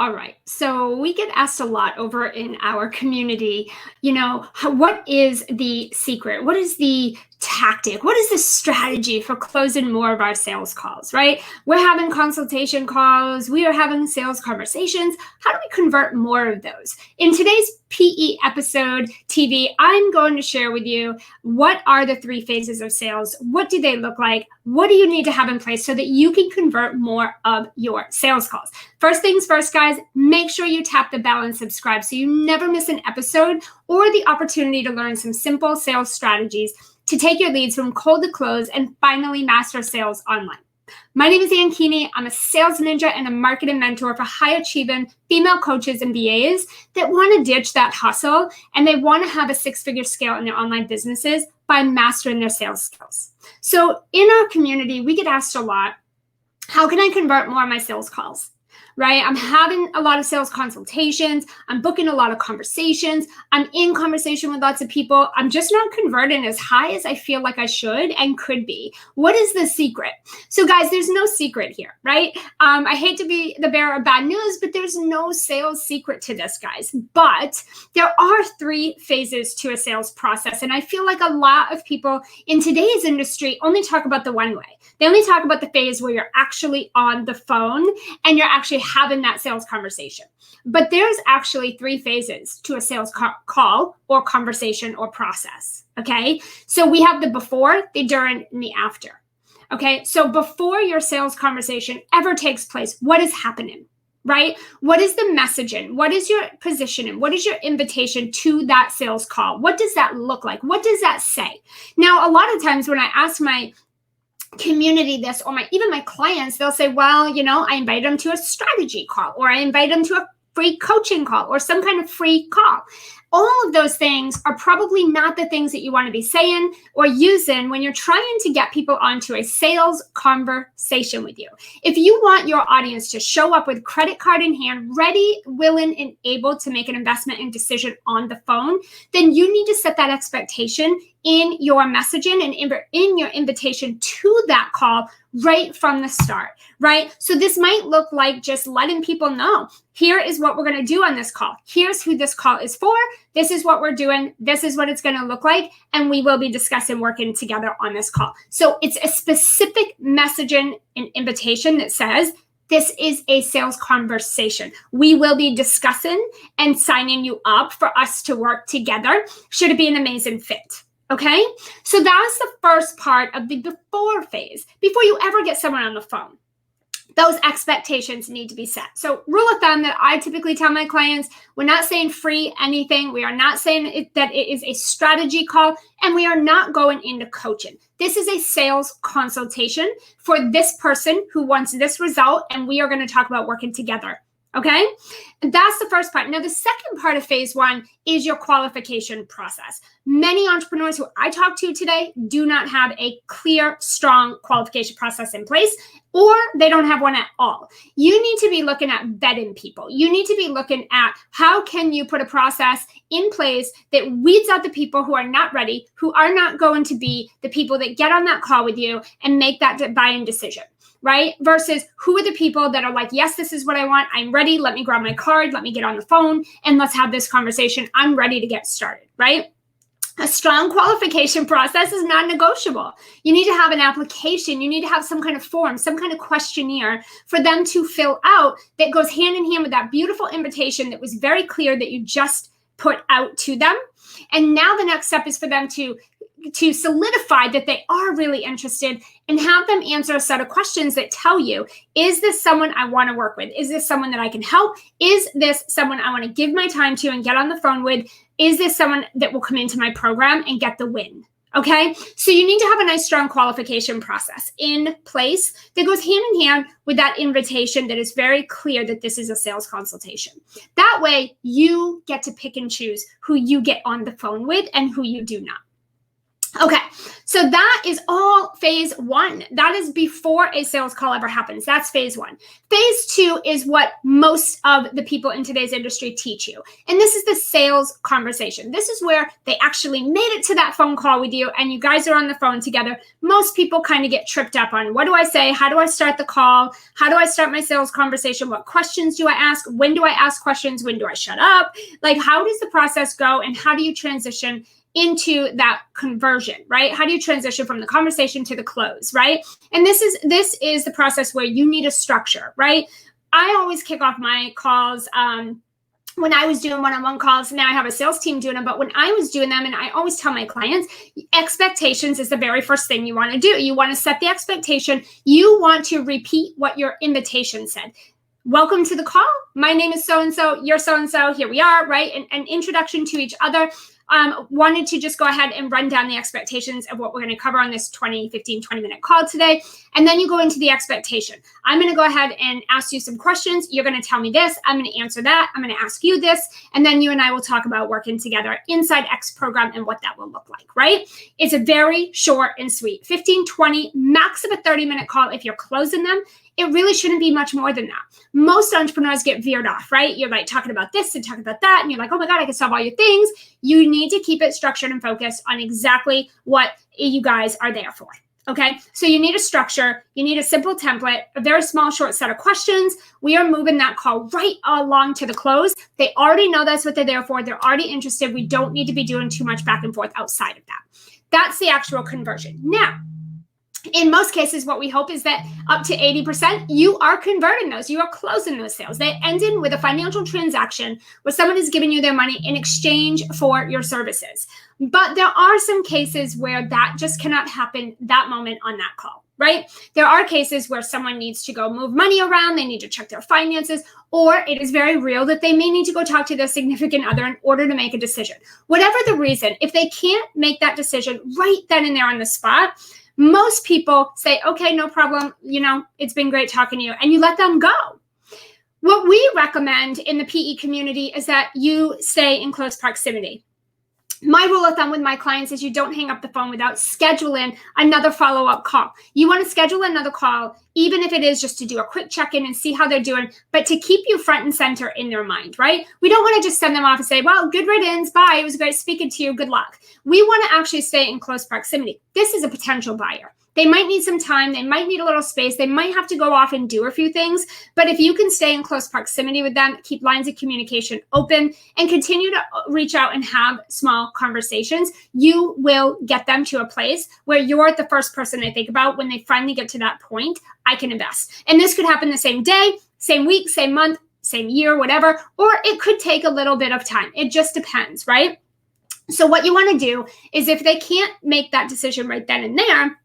All right. So we get asked a lot over in our community, what is the secret? What is the tactic? What is the strategy for closing more of our sales calls, right? We're having consultation calls. We are having sales conversations. How do we convert more of those? In today's PE episode TV, I'm going to share with you what are the 3 phases of sales? What do they look like? What do you need to have in place so that you can convert more of your sales calls? First things first, guys, make sure you tap the bell and subscribe so you never miss an episode or the opportunity to learn some simple sales strategies to take your leads from cold to close and finally master sales online. My name is Keaney. I'm a sales ninja and a marketing mentor for high-achieving female coaches and VAs that want to ditch that hustle and they want to have a 6-figure scale in their online businesses by mastering their sales skills. So in our community, we get asked a lot, how can I convert more of my sales calls? Right? I'm having a lot of sales consultations. I'm booking a lot of conversations. I'm in conversation with lots of people. I'm just not converting as high as I feel like I should and could be. What is the secret? So guys, there's no secret here, right? I hate to be the bearer of bad news, but there's no sales secret to this, guys. But there are 3 phases to a sales process. And I feel like a lot of people in today's industry only talk about the one way. They only talk about the phase where you're actually on the phone and you're actually having that sales conversation. But there's actually 3 phases to a sales call or conversation or process. Okay. So we have the before, the during, and the after. Okay. So before your sales conversation ever takes place, what is happening? Right? What is the messaging? What is your positioning? What is your invitation to that sales call? What does that look like? What does that say? Now, a lot of times when I ask my community this or even my clients, they'll say, well, I invite them to a strategy call or I invite them to a free coaching call or some kind of free call. All of those things are probably not the things that you want to be saying or using when you're trying to get people onto a sales conversation with you. If you want your audience to show up with credit card in hand, ready, willing, and able to make an investment and decision on the phone, then you need to set that expectation in your messaging and in your invitation to that call right from the start, right? So this might look like just letting people know, here is what we're going to do on this call. Here's who this call is for. This is what we're doing. This is what it's going to look like. And we will be discussing working together on this call. So it's a specific messaging and invitation that says, this is a sales conversation. We will be discussing and signing you up for us to work together. Should it be an amazing fit? Okay, so that's the first part of the before phase, before you ever get someone on the phone. Those expectations need to be set. So rule of thumb that I typically tell my clients, we're not saying free anything. We are not saying that it is a strategy call, and we are not going into coaching. This is a sales consultation for this person who wants this result, and we are going to talk about working together. Okay, and that's the first part. Now, the second part of phase 1 is your qualification process. Many entrepreneurs who I talk to today do not have a clear, strong qualification process in place, or they don't have one at all. You need to be looking at vetting people. You need to be looking at how can you put a process in place that weeds out the people who are not ready, who are not going to be the people that get on that call with you and make that buying decision. Right? Versus who are the people that are like, yes, this is what I want. I'm ready. Let me grab my card. Let me get on the phone and let's have this conversation. I'm ready to get started. Right? A strong qualification process is non-negotiable. You need to have an application. You need to have some kind of form, some kind of questionnaire for them to fill out that goes hand in hand with that beautiful invitation that was very clear that you just put out to them. And now the next step is for them to solidify that they are really interested and have them answer a set of questions that tell you, is this someone I want to work with? Is this someone that I can help? Is this someone I want to give my time to and get on the phone with? Is this someone that will come into my program and get the win? Okay, so you need to have a nice, strong qualification process in place that goes hand in hand with that invitation that is very clear that this is a sales consultation. That way, you get to pick and choose who you get on the phone with and who you do not. Okay, So that is all phase one. That is before a sales call ever happens. That's phase one. Phase two is what most of the people in today's industry teach you. And this is the sales conversation. This is where they actually made it to that phone call with you and you guys are on the phone together. Most people kind of get tripped up on, what do I say? How do I start the call? How do I start my sales conversation? What questions do I ask? When do I ask questions? When do I shut up? Like, how does the process go and how do you transition into that conversion, right? How do you transition from the conversation to the close, right? And this is the process where you need a structure, right? I always kick off my calls when I was doing one-on-one calls. Now I have a sales team doing them, but when I was doing them, and I always tell my clients, expectations is the very first thing you want to do. You want to set the expectation. You want to repeat what your invitation said. Welcome to the call. My name is so-and-so. You're so-and-so. Here we are, right? An introduction to each other. Wanted to just go ahead and run down the expectations of what we're going to cover on this 20 minute call today. And then you go into the expectation. I'm going to go ahead and ask you some questions. You're going to tell me this. I'm going to answer that. I'm going to ask you this. And then you and I will talk about working together inside X program and what that will look like, right? It's a very short and sweet 15, 20, max of a 30-minute call. If you're closing them, it really shouldn't be much more than that. Most entrepreneurs get veered off, right? You're like talking about this and talking about that. And you're like, oh my God, I can solve all your things. You need to keep it structured and focused on exactly what you guys are there for. Okay. So you need a structure. You need a simple template, a very small, short set of questions. We are moving that call right along to the close. They already know that's what they're there for. They're already interested. We don't need to be doing too much back and forth outside of that. That's the actual conversion. Now, in most cases, what we hope is that up to 80%, you are converting those. You are closing those sales. They end in with a financial transaction where someone is giving you their money in exchange for your services. But there are some cases where that just cannot happen that moment on that call, right? There are cases where someone needs to go move money around. They need to check their finances, or it is very real that they may need to go talk to their significant other in order to make a decision. Whatever the reason, if they can't make that decision right then and there on the spot, most people say, okay, no problem. You know, it's been great talking to you, and you let them go. What we recommend in the PE community is that you stay in close proximity. My rule of thumb with my clients is you don't hang up the phone without scheduling another follow-up call. You want to schedule another call, even if it is just to do a quick check-in and see how they're doing, but to keep you front and center in their mind, right? We don't want to just send them off and say, well, good riddance, bye, it was great speaking to you, good luck. We want to actually stay in close proximity. This is a potential buyer. They might need some time. They might need a little space. They might have to go off and do a few things. But if you can stay in close proximity with them, keep lines of communication open, and continue to reach out and have small conversations, you will get them to a place where you're the first person they think about when they finally get to that point. I can invest. And this could happen the same day, same week, same month, same year, whatever, or it could take a little bit of time. It just depends, right? So what you want to do is if they can't make that decision right then and there,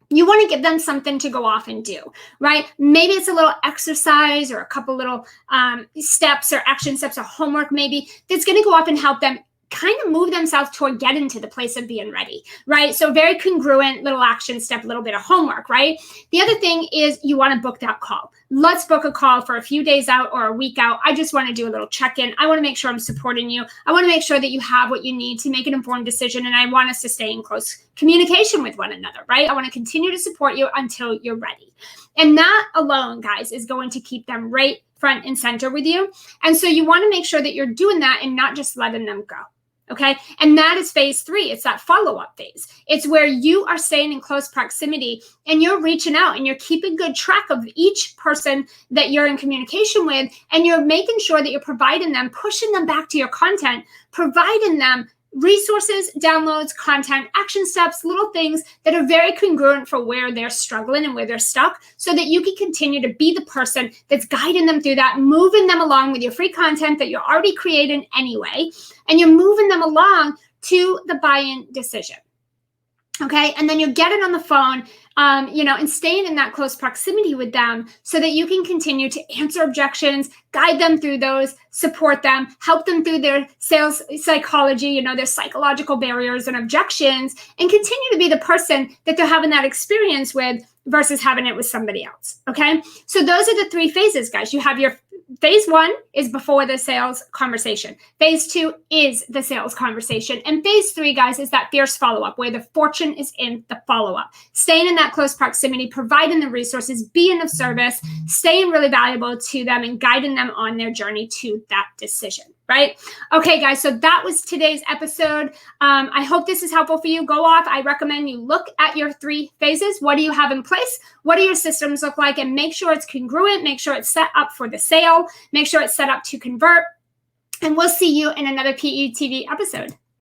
you want to give them something to go off and do, right? Maybe it's a little exercise or a couple little steps or action steps or homework maybe that's going to go off and help them kind of move themselves toward getting to the place of being ready, right? So very congruent little action step, a little bit of homework, right? The other thing is you want to book that call. Let's book a call for a few days out or a week out. I just want to do a little check-in. I want to make sure I'm supporting you. I want to make sure that you have what you need to make an informed decision. And I want us to stay in close communication with one another, right? I want to continue to support you until you're ready. And that alone, guys, is going to keep them right front and center with you. And so you want to make sure that you're doing that and not just letting them go. Okay. And that is phase 3. It's that follow-up phase. It's where you are staying in close proximity and you're reaching out and you're keeping good track of each person that you're in communication with. And you're making sure that you're providing them, pushing them back to your content, providing them resources, downloads, content, action steps, little things that are very congruent for where they're struggling and where they're stuck so that you can continue to be the person that's guiding them through that, moving them along with your free content that you're already creating anyway, and you're moving them along to the buy-in decision. Okay. And then you're getting on the phone, and staying in that close proximity with them so that you can continue to answer objections, guide them through those, support them, help them through their sales psychology, their psychological barriers and objections, and continue to be the person that they're having that experience with versus having it with somebody else. Okay. So those are the 3 phases, guys. You have your phase one is before the sales conversation. Phase two is the sales conversation. And phase three, guys, is that fierce follow-up where the fortune is in the follow-up. Staying in that close proximity, providing the resources, being of service, staying really valuable to them and guiding them on their journey to that decision, right? Okay, guys, so that was today's episode. I hope this is helpful for you. Go off. I recommend you look at your 3 phases. What do you have in place? What do your systems look like? And make sure it's congruent. Make sure it's set up for the sale. Make sure it's set up to convert. And we'll see you in another PETV episode.